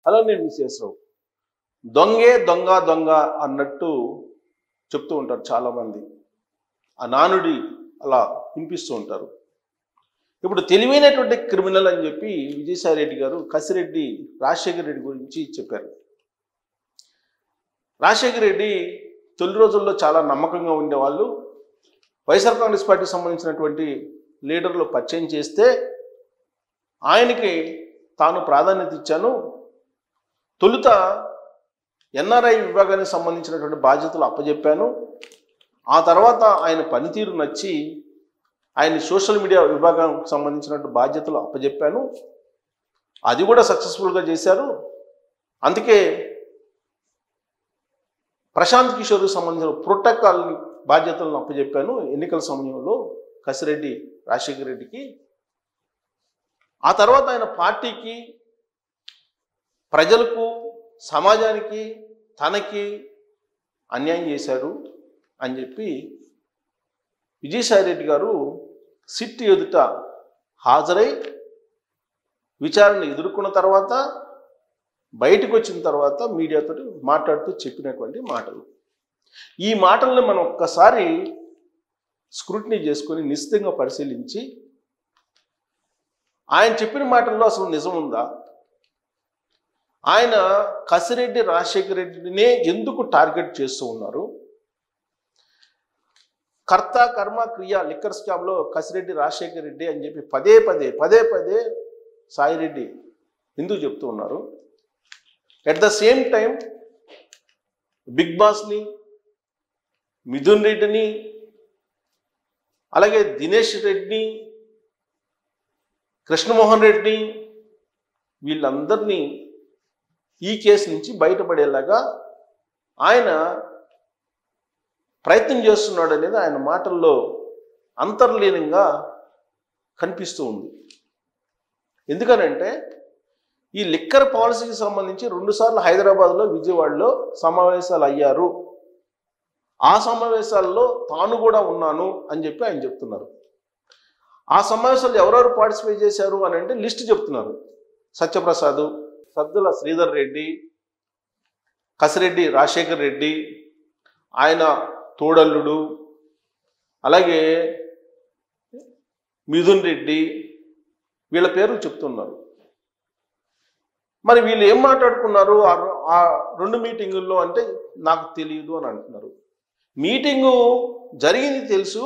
Hello నేను విశ్వేశ్వరరావు. దొంగే దొంగ దొంగ అన్నట్టు చెప్తూ ఉంటారు చాలామంది. ఆ నానుడి అలా వినిపిస్తూ ఉంటారు. ఇప్పుడు తెలివైనటువంటి క్రిమినల్ అని చెప్పి విజయసాయి రెడ్డి గారు కసిరెడ్డి రాజశేఖర రెడ్డి గురించి చెప్పారు. రాజశేఖర రెడ్డి తొలి రోజుల్లో చాలా నమ్మకంగా ఉండేవాళ్ళు. వైఎస్ఆర్ కాంగ్రెస్ పార్టీకి సంబంధించినటువంటి లీడర్లు పరిచయం చేస్తే ఆయనకి తాను ప్రాధాన్యత ఇచ్చాను, తొలుత ఎన్ఆర్ఐ విభాగానికి సంబంధించినటువంటి బాధ్యతలు అప్పచెప్పాను, ఆ తర్వాత ఆయన పనితీరు నచ్చి ఆయన సోషల్ మీడియా విభాగానికి సంబంధించినటువంటి బాధ్యతలు అప్పచెప్పాను, అది కూడా సక్సెస్ఫుల్గా చేశారు. అందుకే ప్రశాంత్ కిషోర్కి సంబంధించిన ప్రోటోకాల్ బాధ్యతలను అప్పచెప్పాను ఎన్నికల సమయంలో కసిరెడ్డి రాజశేఖర రెడ్డికి. ఆ తర్వాత ఆయన పార్టీకి, ప్రజలకు, సమాజానికి, తనకి అన్యాయం చేశారు అని చెప్పి విజయసాయి రెడ్డి గారు సిట్ ఎదుట హాజరై విచారణ ఎదుర్కొన్న తర్వాత బయటకు వచ్చిన తర్వాత మీడియాతో మాట్లాడుతూ చెప్పినటువంటి మాటలు. ఈ మాటల్ని మనం ఒక్కసారి స్క్రూటినీ చేసుకొని నిశ్చితంగా పరిశీలించి ఆయన చెప్పిన మాటల్లో అసలు నిజం ఉందా, ఆయన కసిరెడ్డి రాజశేఖర రెడ్డినే ఎందుకు టార్గెట్ చేస్తూ ఉన్నారు, కర్త కర్మ క్రియ లిక్కర్ స్కామ్లో కసిరెడ్డి రాజశేఖర రెడ్డి అని చెప్పి పదే పదే సాయిరెడ్డి ఎందుకు చెప్తూ ఉన్నారు, at the same time big బాస్ని, మిథున్ రెడ్డిని, అలాగే దినేష్ రెడ్డిని, కృష్ణమోహన్ రెడ్డిని, వీళ్ళందరినీ ఈ కేసు నుంచి బయటపడేలాగా ఆయన ప్రయత్నం చేస్తున్నాడు అనేది ఆయన మాటల్లో అంతర్లీనంగా కనిపిస్తూ ఉంది. ఎందుకనంటే ఈ లిక్కర్ పాలసీకి సంబంధించి 2 సార్లు హైదరాబాద్లో, విజయవాడలో సమావేశాలు అయ్యారు. ఆ సమావేశాల్లో తాను కూడా ఉన్నాను అని చెప్పి ఆయన చెప్తున్నారు. ఆ సమావేశాలు ఎవరెవరు పార్టిసిపేట్ చేశారు అని అంటే లిస్ట్ చెప్తున్నారు. సత్యప్రసాద్, సద్దుల శ్రీధర్ రెడ్డి, కసిరెడ్డి రాజశేఖర్ రెడ్డి, ఆయన తోడల్లుడు, అలాగే మిథున్ రెడ్డి, వీళ్ళ పేర్లు చెప్తున్నారు. మరి వీళ్ళు ఏం మాట్లాడుకున్నారు ఆ 2 మీటింగుల్లో అంటే నాకు తెలియదు అని అంటున్నారు. మీటింగు జరిగింది తెలుసు,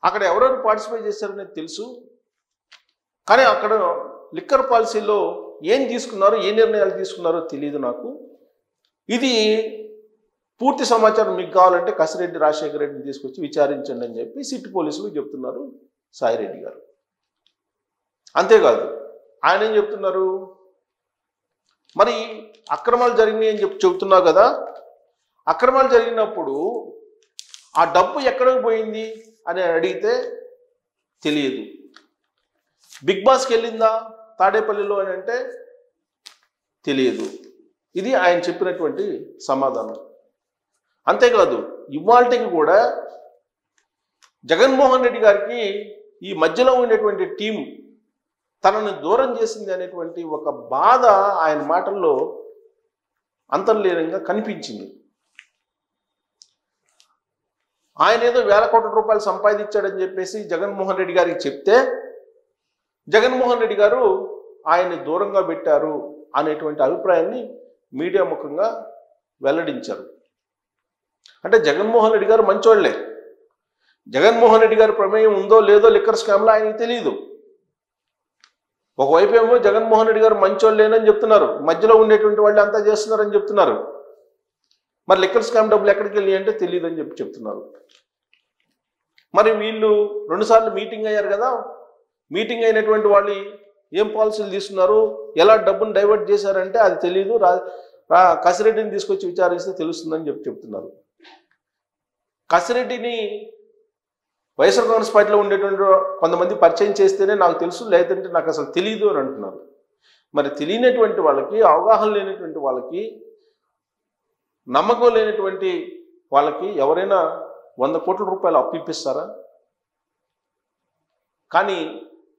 అక్కడ ఎవరెవరు పార్టిసిపేట్ చేశారనేది తెలుసు, కానీ అక్కడ లిక్కర్ పాలసీలో ఏం తీసుకున్నారో, ఏ నిర్ణయాలు తీసుకున్నారో తెలియదు నాకు. ఇది పూర్తి సమాచారం మీకు కావాలంటే కసిరెడ్డి రాజశేఖర రెడ్డిని తీసుకొచ్చి విచారించండి అని చెప్పి సిట్ పోలీసులు చెప్తున్నారు సాయిరెడ్డి గారు. అంతేకాదు ఆయన ఏం చెప్తున్నారు, మరి అక్రమాలు జరిగినాయి అని చెప్తున్నావు కదా, అక్రమాలు జరిగినప్పుడు ఆ డబ్బు ఎక్కడికి పోయింది అని అడిగితే తెలియదు. బిగ్ బాస్కి వెళ్ళిందా తాడేపల్లిలో అని అంటే తెలియదు. ఇది ఆయన చెప్పినటువంటి సమాధానం. అంతేకాదు ఇవాళకి కూడా జగన్మోహన్ రెడ్డి గారికి ఈ మధ్యలో ఉండేటువంటి టీం తనను దూరం చేసింది అనేటువంటి ఒక బాధ ఆయన మాటల్లో అంతర్లీనంగా కనిపించింది. ఆయన ఏదో వేల కోట్ల రూపాయలు సంపాదించాడని చెప్పేసి జగన్మోహన్ రెడ్డి గారికి చెప్తే జగన్మోహన్ రెడ్డి గారు ఆయన్ని దూరంగా పెట్టారు అనేటువంటి అభిప్రాయాన్ని మీడియా ముఖంగా వెల్లడించారు. అంటే జగన్మోహన్ రెడ్డి గారు మంచోళ్లే, జగన్మోహన్ రెడ్డి గారి ప్రమేయం ఉందో లేదో లిక్కర్ స్కామ్లో ఆయనకి తెలియదు. ఒకవైపు ఏమో జగన్మోహన్ రెడ్డి గారు మంచోళ్ళేనని చెప్తున్నారు, మధ్యలో ఉండేటువంటి వాళ్ళు అంతా చేస్తున్నారని చెప్తున్నారు. మరి లిక్కర్ స్కామ్ డబ్బులు ఎక్కడికి వెళ్ళి అంటే తెలియదు అని చెప్పి చెప్తున్నారు. మరి వీళ్ళు 2 సార్లు మీటింగ్ అయ్యారు కదా, మీటింగ్ అయినటువంటి వాళ్ళు ఏం పాలసీలు తీసుకున్నారు, ఎలా డబ్బును డైవర్ట్ చేశారంటే అది తెలియదు, కసిరెడ్డిని తీసుకొచ్చి విచారిస్తే తెలుస్తుందని చెప్తున్నారు. కసిరెడ్డిని వైఎస్ఆర్ కాంగ్రెస్ పార్టీలో ఉండేటువంటి కొంతమంది పరిచయం చేస్తేనే నాకు తెలుసు, లేదంటే నాకు అసలు తెలియదు అని అంటున్నారు. మరి తెలియనటువంటి వాళ్ళకి, అవగాహన లేనటువంటి వాళ్ళకి, నమ్మకం లేనటువంటి వాళ్ళకి ఎవరైనా 100 కోట్ల రూపాయలు అప్పు ఇప్పిస్తారా? కానీ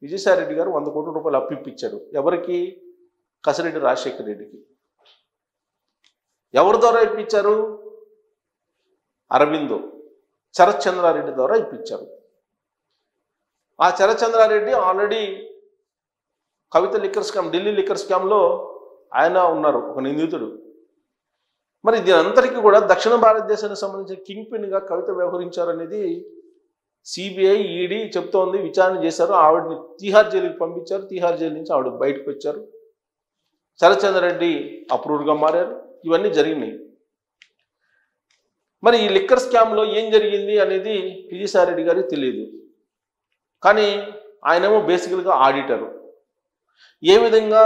విజయసాయి రెడ్డి గారు 100 కోట్ల రూపాయలు అప్పు ఇప్పించారు. ఎవరికి? కసిరెడ్డి రాజశేఖర రెడ్డికి. ఎవరి ద్వారా ఇప్పించారు? అరవిందో శరత్ చంద్రారెడ్డి ద్వారా ఇప్పించారు. ఆ శరత్ చంద్రారెడ్డి ఆల్రెడీ కవిత లిక్కర్ స్కామ్, ఢిల్లీ లిక్కర్ స్కామ్లో ఆయన ఉన్నారు, ఒక నిందితుడు. మరి దీనంతటికీ కూడా దక్షిణ భారతదేశానికి సంబంధించిన కింగ్ పిన్గా కవిత వ్యవహరించారనేది సిబిఐ, ఈడీ చెప్తోంది. విచారణ చేశారు, ఆవిడని తీహార్ జైలుకి పంపించారు. తీహార్ జైలు నుంచి ఆవిడ బయటకు వచ్చారు. శరత్ చంద్రారెడ్డి అప్రూవ్డ్గా మారారు. ఇవన్నీ జరిగినాయి. మరి ఈ లిక్కర్ స్కామ్లో ఏం జరిగింది అనేది విజయసాయి రెడ్డి గారికి తెలియదు. కానీ ఆయనేమో బేసికల్గా ఆడిటరు. ఏ విధంగా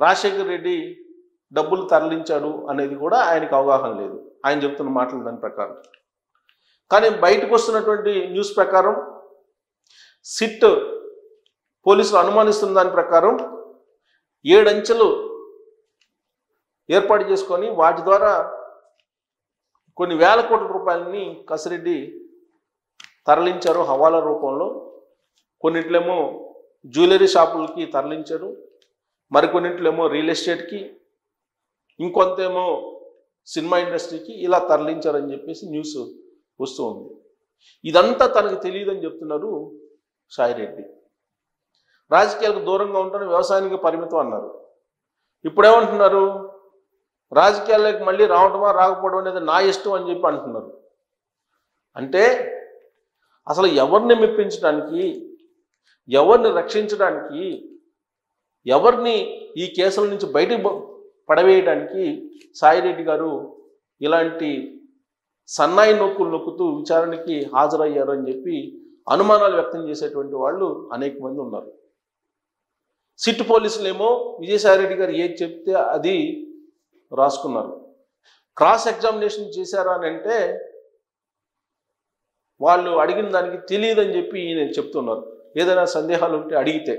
రాజశేఖర రెడ్డి డబ్బులు తరలించాడు అనేది కూడా ఆయనకు అవగాహన లేదు, ఆయన చెప్తున్న మాటల దాని ప్రకారం. కానీ బయటకు వస్తున్నటువంటి న్యూస్ ప్రకారం, సిట్ పోలీసులు అనుమానిస్తున్న దాని ప్రకారం 7 అంచెలు ఏర్పాటు చేసుకొని వాటి ద్వారా కొన్ని వేల కోట్ల రూపాయలని కసిరెడ్డి తరలించారు హవాలా రూపంలో. కొన్నిట్లేమో జ్యువెలరీ షాపులకి తరలించారు, మరికొన్నింటిలేమో రియల్ ఎస్టేట్కి, ఇంకొంతేమో సినిమా ఇండస్ట్రీకి ఇలా తరలించారని చెప్పేసి న్యూస్ వస్తూ ఉంది. ఇదంతా తనకు తెలియదని చెప్తున్నారు సాయిరెడ్డి. రాజకీయాలకు దూరంగా ఉంటాను, వ్యవసాయానికి పరిమితం అన్నారు. ఇప్పుడేమంటున్నారు? రాజకీయాలకు మళ్ళీ రావటమా రాకపోవడం అనేది నా ఇష్టం అని చెప్పి అంటున్నారు. అంటే అసలు ఎవరిని మెప్పించడానికి, ఎవరిని రక్షించడానికి, ఎవరిని ఈ కేసుల నుంచి బయటకు పడవేయడానికి సాయిరెడ్డి గారు ఇలాంటి సన్నాయి నొక్కులు నొక్కుతూ విచారణకి హాజరయ్యారు అని చెప్పి అనుమానాలు వ్యక్తం చేసేటువంటి వాళ్ళు అనేక మంది ఉన్నారు. సిట్ పోలీసులేమో విజయసాయి రెడ్డి గారు ఏది చెప్తే అది రాసుకున్నారు. క్రాస్ ఎగ్జామినేషన్ చేశారా అని అంటే వాళ్ళు అడిగిన దానికి తెలియదని చెప్పి ఈయన చెప్తున్నారు. ఏదైనా సందేహాలు ఉంటే అడిగితే.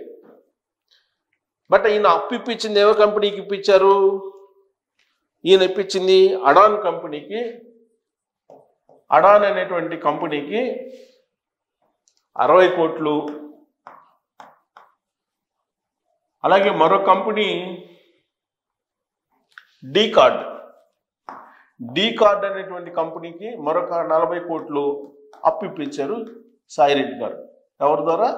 బట్ ఈయన అప్పు ఇప్పించింది ఎవరి కంపెనీకి ఇప్పించారు? ఈయన ఇప్పించింది అడాన్ కంపెనీకి. అడాన్ అనేటువంటి కంపెనీకి 60 కోట్లు. అలాగే మరో కంపెనీ డీ కార్డ్ అనేటువంటి కంపెనీకి మరొక 40 కోట్లు అప్పు ఇప్పించారు సాయిరెడ్డి గారు. ఎవరి ద్వారా?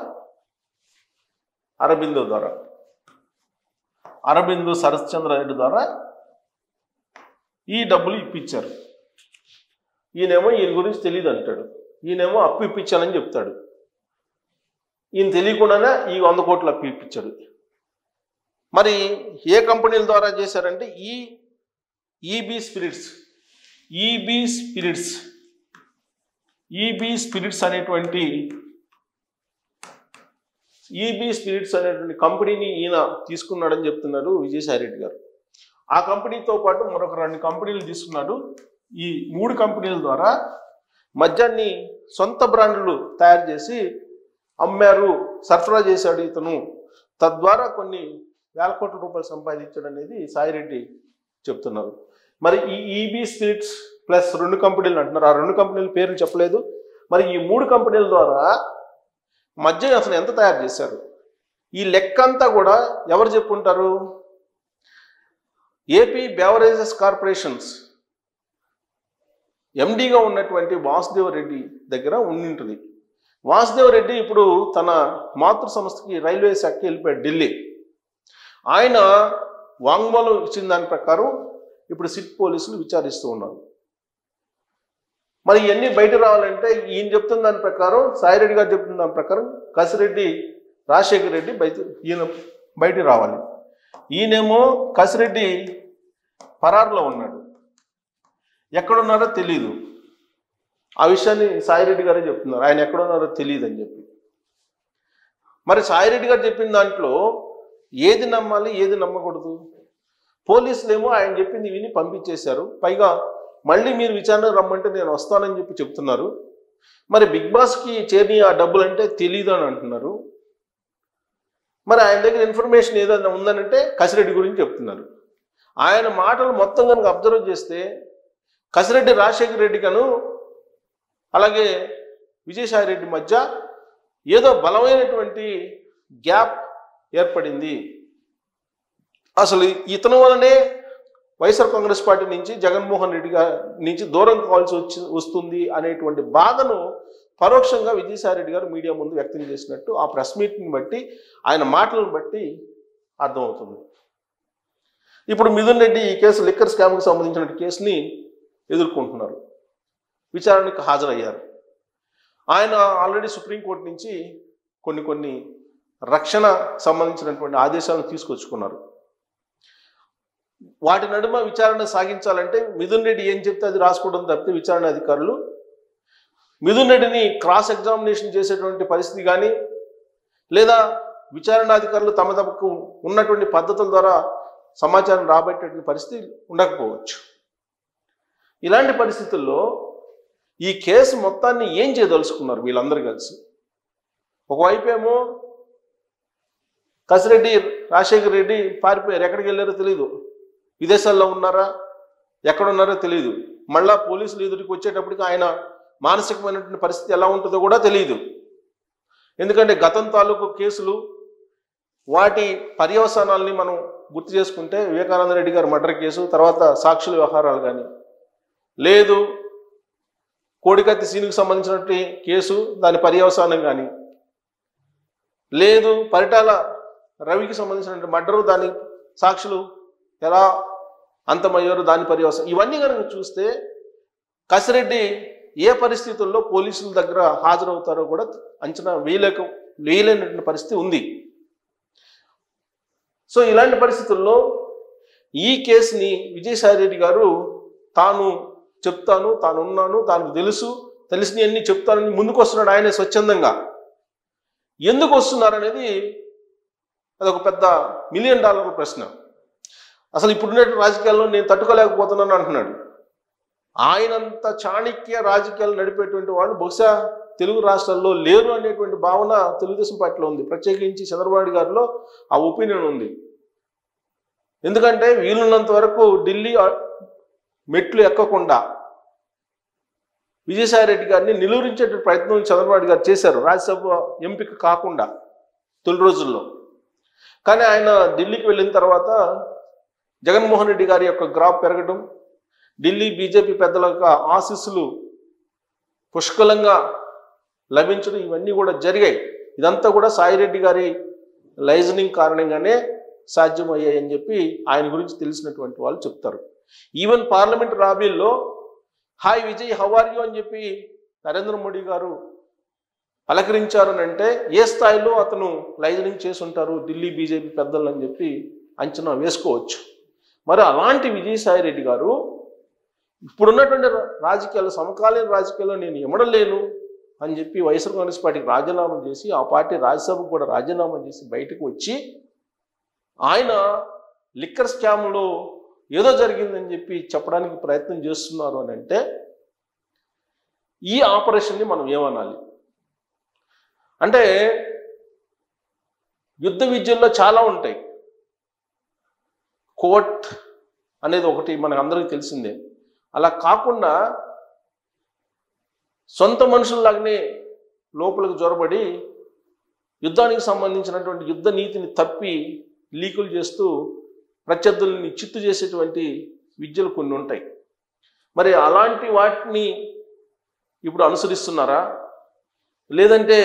అరబిందో ద్వారా. అరబిందో శరత్ చంద్రారెడ్డి ద్వారా ఈ డబ్బులు ఇప్పించారు. ఈయనేమో ఈయన గురించి తెలియదు అంటాడు, ఈయనేమో అప్పు ఇప్పించానని చెప్తాడు. ఈయన తెలియకుండానే ఈ 100 కోట్లు అప్పు ఇప్పించాడు. మరి ఏ కంపెనీల ద్వారా చేశారంటే ఈబీ స్పిరిట్స్ అనేటువంటి కంపెనీని ఈయన తీసుకున్నాడని చెప్తున్నారు విజయసాయి రెడ్డి గారు. ఆ కంపెనీతో పాటు మరొక 2 కంపెనీలు తీసుకున్నాడు. ఈ 3 కంపెనీల ద్వారా మద్యాన్ని సొంత బ్రాండ్లు తయారు చేసి అమ్మారు, సరఫరా చేశాడు ఇతను. తద్వారా కొన్ని వేల కోట్ల రూపాయలు సంపాదించాడు అనేది సాయిరెడ్డి చెప్తున్నారు. మరి ఈ ఈబీ స్పిరిట్స్ ప్లస్ 2 కంపెనీలు అంటున్నారు. ఆ 2 కంపెనీల పేర్లు చెప్పలేదు. మరి ఈ 3 కంపెనీల ద్వారా మద్యం అసలు ఎంత తయారు చేశారు? ఈ లెక్క అంతా కూడా ఎవరు చెప్పుకుంటారు? ఏపీ బెవరేజెస్ కార్పొరేషన్స్ ఎండీగా ఉన్నటువంటి వాసుదేవ రెడ్డి దగ్గర ఉండింటుంది. వాసుదేవ రెడ్డి ఇప్పుడు తన మాతృ సంస్థకి రైల్వే శాఖకి వెళ్ళిపోయాడు, ఢిల్లీ. ఆయన వాంగ్మూలం ఇచ్చిన దాని ప్రకారం ఇప్పుడు సిట్ పోలీసులు విచారిస్తూ ఉన్నారు. మరి ఇవన్నీ బయట రావాలంటే ఈయన చెప్తున్న దాని ప్రకారం, సాయిరెడ్డి గారు చెప్తున్న దాని ప్రకారం కసిరెడ్డి రాజశేఖర రెడ్డి ఈయన బయట రావాలి. ఈయనేమో కసిరెడ్డి పరారులో ఉన్నాడు, ఎక్కడున్నారో తెలీదు. ఆ విషయాన్ని సాయిరెడ్డి గారే చెప్తున్నారు, ఆయన ఎక్కడున్నారో తెలియదు అని చెప్పి. మరి సాయిరెడ్డి గారు చెప్పిన దాంట్లో ఏది నమ్మాలి, ఏది నమ్మకూడదు? పోలీసులేమో ఆయన చెప్పింది విని పంపించేశారు. పైగా మళ్ళీ మీరు విచారణ రమ్మంటే నేను వస్తానని చెప్పి చెప్తున్నారు. మరి బిగ్ బాస్కి చేరి ఆ డబ్బులు అంటే తెలీదు అని అంటున్నారు. మరి ఆయన దగ్గర ఇన్ఫర్మేషన్ ఏదైనా ఉందనంటే కసిరెడ్డి గురించి చెప్తున్నారు. ఆయన మాటలు మొత్తం కనుక అబ్జర్వ్ చేస్తే కసిరెడ్డి రాజశేఖర రెడ్డి గాను అలాగే విజయసాయి రెడ్డి మధ్య ఏదో బలమైనటువంటి గ్యాప్ ఏర్పడింది. అసలు ఇతని వలనే వైఎస్ఆర్ కాంగ్రెస్ పార్టీ నుంచి జగన్మోహన్ రెడ్డి గారి నుంచి దూరం కావాల్సి వస్తుంది అనేటువంటి బాధను పరోక్షంగా విజయసాయి రెడ్డి గారు మీడియా ముందు వ్యక్తం చేసినట్టు ఆ ప్రెస్ మీట్ని బట్టి ఆయన మాటలను బట్టి అర్థమవుతుంది. ఇప్పుడు మిథున్ రెడ్డి ఈ కేసు లిక్కర్ స్కామ్కి సంబంధించిన కేసుని ఎదుర్కొంటున్నారు, విచారణకు హాజరయ్యారు. ఆయన ఆల్రెడీ సుప్రీంకోర్టు నుంచి కొన్ని రక్షణ సంబంధించినటువంటి ఆదేశాలను తీసుకొచ్చుకున్నారు. వాటి నడుమ విచారణ సాగించాలంటే మిథున్ రెడ్డి ఏం చెప్తే అది రాసుకోవడం తప్పితే విచారణ అధికారులు మిథున్ రెడ్డిని క్రాస్ ఎగ్జామినేషన్ చేసేటువంటి పరిస్థితి కానీ, లేదా విచారణాధికారులు తమకు ఉన్నటువంటి పద్ధతుల ద్వారా సమాచారం రాబట్టేటువంటి పరిస్థితి ఉండకపోవచ్చు. ఇలాంటి పరిస్థితుల్లో ఈ కేసు మొత్తాన్ని ఏం చేయదలుచుకున్నారు వీళ్ళందరూ కలిసి? ఒకవైపేమో కసిరెడ్డి రాజశేఖర రెడ్డి పారిపోయారు, ఎక్కడికి వెళ్ళారో తెలియదు, విదేశాల్లో ఉన్నారా ఎక్కడున్నారో తెలియదు. మళ్ళా పోలీసులు ఎదుటికి వచ్చేటప్పటికి ఆయన మానసికమైనటువంటి పరిస్థితి ఎలా ఉంటుందో కూడా తెలియదు. ఎందుకంటే గతం తాలూకు కేసులు వాటి పర్యవసానాల్ని మనం గుర్తు చేసుకుంటే వివేకానంద రెడ్డి గారు మర్డర్ కేసు, తర్వాత సాక్షుల వ్యవహారాలు కానీ, లేదు కోడికత్తి సీనుకు సంబంధించినటువంటి కేసు దాని పర్యవసానం కానీ, లేదు పరిటాల రవికి సంబంధించినటువంటి మర్డరు దాని సాక్షులు ఎలా అంతమయ్యారు దాని పర్యవసానం, ఇవన్నీ కనుక చూస్తే కసిరెడ్డి ఏ పరిస్థితుల్లో పోలీసుల దగ్గర హాజరవుతారో కూడా అంచనా వేయలేనటువంటి పరిస్థితి ఉంది. సో ఇలాంటి పరిస్థితుల్లో ఈ కేసుని విజయసాయి రెడ్డి గారు తాను చెప్తాను, తానున్నాను, తాను తెలిసినవన్నీ చెప్తానని ముందుకు వస్తున్నాడు ఆయనే స్వచ్ఛందంగా. ఎందుకు వస్తున్నారు అనేది అదొక పెద్ద $1 మిలియన్ ప్రశ్న. అసలు ఇప్పుడున్న రాజకీయాల్లో నేను తట్టుకోలేకపోతున్నాను అంటున్నాడు. ఆయనంత చాణక్య రాజకీయాలు నడిపేటువంటి వాళ్ళు బహుశా తెలుగు రాష్ట్రాల్లో లేరు అనేటువంటి భావన తెలుగుదేశం పార్టీలో ఉంది. ప్రత్యేకించి చంద్రబాబు గారిలో ఆ ఒపీనియన్ ఉంది. ఎందుకంటే వీలున్నంత వరకు ఢిల్లీ మెట్లు ఎక్కకుండా విజయసాయి రెడ్డి గారిని నిలువరించే ప్రయత్నం చంద్రబాబు గారు చేశారు, రాజ్యసభ ఎంపిక కాకుండా తొలి రోజుల్లో. కానీ ఆయన ఢిల్లీకి వెళ్ళిన తర్వాత జగన్మోహన్ రెడ్డి గారి యొక్క గ్రాఫ్ పెరగడం, ఢిల్లీ బీజేపీ పెద్దల యొక్క ఆశీస్సులు పుష్కలంగా లభించడం, ఇవన్నీ కూడా జరిగాయి. ఇదంతా కూడా సాయిరెడ్డి గారి లైజనింగ్ కారణంగానే సాధ్యమయ్యాయని చెప్పి ఆయన గురించి తెలిసినటువంటి వాళ్ళు చెప్తారు. ఈవెన్ పార్లమెంట్ లాబీల్లో hi Vijay how are you అని చెప్పి నరేంద్ర మోడీ గారు పలకరించారు అంటే ఏ స్థాయిలో అతను లైజనింగ్ చేసి ఉంటారు ఢిల్లీ బీజేపీ పెద్దలు అని చెప్పి అంచనా వేసుకోవచ్చు. మరి అలాంటి విజయసాయి రెడ్డి గారు ఇప్పుడున్నటువంటి రాజకీయాలు, సమకాలీన రాజకీయాల్లో నేను ఎమడలేను అని చెప్పి వైఎస్ఆర్ కాంగ్రెస్ పార్టీకి రాజీనామా చేసి, ఆ పార్టీ రాజ్యసభకు కూడా రాజీనామా చేసి బయటకు వచ్చి ఆయన లిక్కర్ స్కామ్లో ఏదో జరిగిందని చెప్పి చెప్పడానికి ప్రయత్నం చేస్తున్నారు అని అంటే ఈ ఆపరేషన్ని మనం ఏమనాలి? అంటే యుద్ధ విద్యల్లో చాలా ఉంటాయి. కోర్ట్ అనేది ఒకటి మనకు అందరికీ తెలిసిందే. అలా కాకుండా సొంత మనుషుల్లాగానే లోపలికి జొరబడి యుద్ధానికి సంబంధించినటువంటి యుద్ధ నీతిని తప్పి లీకులు చేస్తూ ప్రత్యర్థుల్ని చిత్తు చేసేటువంటి విద్యలు కొన్ని ఉంటాయి. మరి అలాంటి వాటిని ఇప్పుడు అనుసరిస్తున్నారా, లేదంటే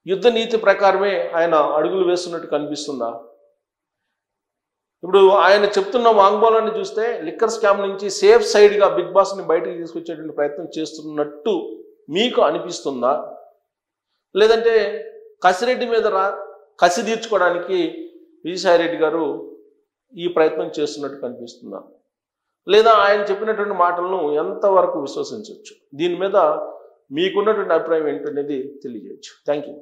యుద్ధ నీతి ప్రకారమే ఆయన అడుగులు వేస్తున్నట్టు కనిపిస్తుందా? ఇప్పుడు ఆయన చెప్తున్న వాంగ్మూలాన్ని చూస్తే లిక్కర్ స్కామ్ నుంచి సేఫ్ సైడ్గా బిగ్ బాస్ని బయటకు తీసుకొచ్చేటువంటి ప్రయత్నం చేస్తున్నట్టు మీకు అనిపిస్తుందా, లేదంటే కసిరెడ్డి మీద కసి తీర్చుకోవడానికి విజయసాయి రెడ్డి గారు ఈ ప్రయత్నం చేస్తున్నట్టు కనిపిస్తుందా, లేదా ఆయన చెప్పినటువంటి మాటలను ఎంతవరకు విశ్వసించవచ్చు? దీని మీద మీకున్నటువంటి అభిప్రాయం ఏంటనేది తెలియజేయచ్చు. Thank you.